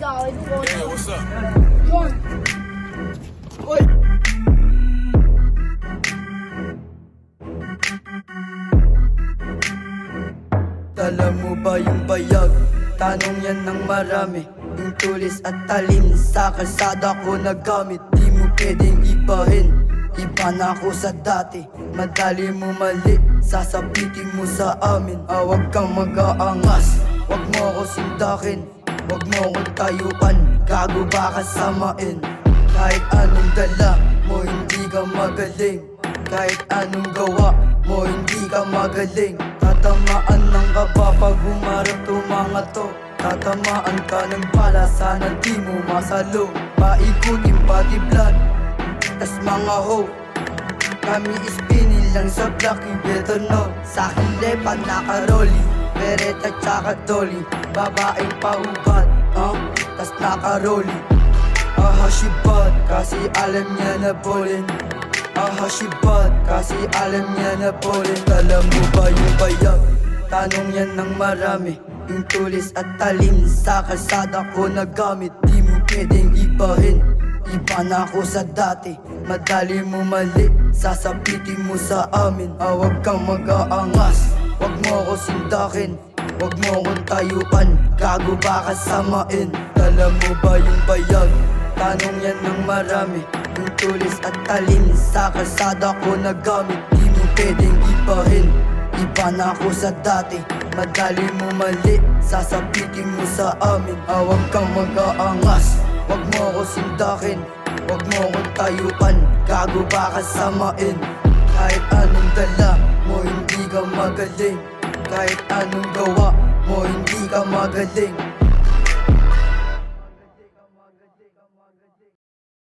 sa akin. Yeah, what's up? John! Uy! Dala mo ba yung bayag? Tanong yan ng marami. Yung tulis at talim sa kalsada ko nagamit. Di mo pwedeng ibahin, iba na ako sa dati. Madali mo mali, sasabitin mo sa amin. Huwag kang mag-aangas, wag mo ako sindakin. Wag mo akong tayuan, gago ba kasamain? Kahit anong dala mo hindi ka magaling. Kahit anong gawa mo hindi ka magaling. Tatamaan ng kaba pag humarap to mga to. Tatamaan ka ng bala, sana di mo masalo. Paikutin pati blood, tas mga ho. Kami spinning lang sa block, you better know. Sa'kin lepa naka-rolly, bereta tsaka dolly. Babaeng paubat, tas naka-rolly. Aha she bad, kasi alam niya na ballin'. Aha she bad, kasi alam niya na ballin'. Dala mo ba yung bayag? Tanong yan ng marami. Yung tulis at talim sa kalsada ko nagamit. Di mo pwedeng ibahin, iba na ako sa dati. Madali mo mali, sasabitin mo sa amin. Huwag kang mag-aangas, wag mo ako sindakin. Wag mo akong tayuan, gago ba kasamain? Dala mo ba yung bayag? Tanong yan ng marami. Yung tulis at talim sa kalsada ko nagamit. Di mo pwedeng ibahin, iba na ako sa dati. Madali mo mali, sasabitin mo sa amin. Huwag kang mag-aangas, wag mo ako sindakin. Wag mo akong tayuan, gago ba kasamain? Kahit anong dala mo hindi ka magaling. Kahit anong gawa mo hindi ka magaling.